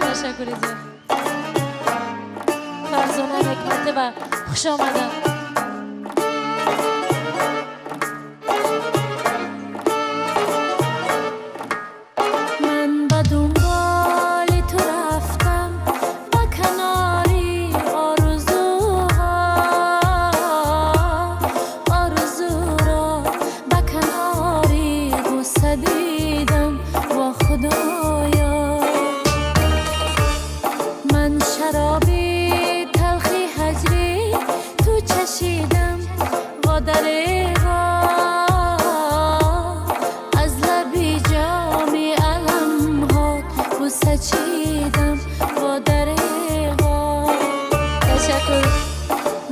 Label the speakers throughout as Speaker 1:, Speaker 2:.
Speaker 1: تشکر زیاد. فرزانه حکمته و خوش آمدن.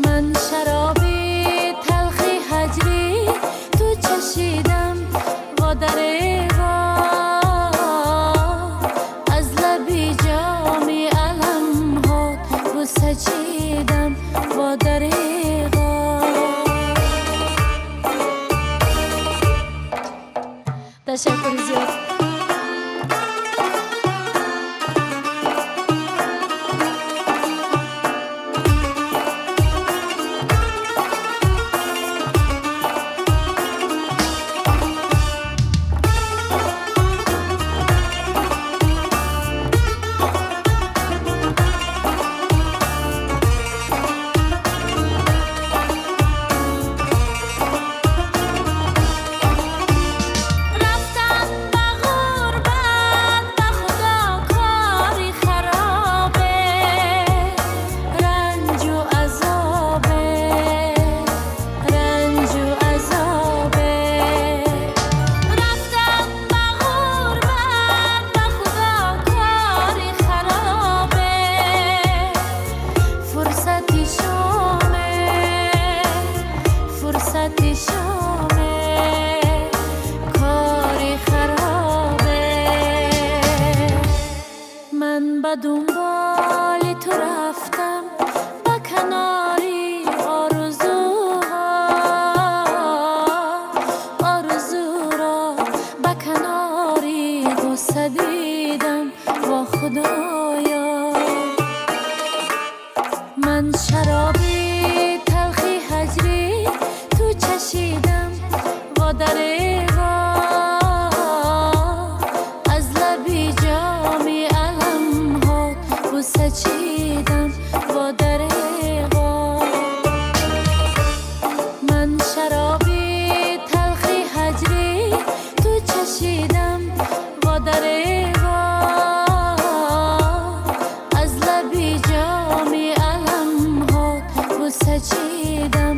Speaker 2: من شرابی تلخی هجری تو چشیدم و دریغا از لبی جامی علم ها بوسه چیدم و دریغا.
Speaker 1: تشکر زیاد.
Speaker 2: دنبال تو رفتم با کناری آرزو را با کناری غصه دیدم و خدایا. من شرابی تلخی هجری تو چشیدم و دریغا از لبی جامی بوسه چیدم و دریغا. من شرابی تلخی هجری تو چشیدم و دریغا از لبی جامی علم ها بوسه چیدم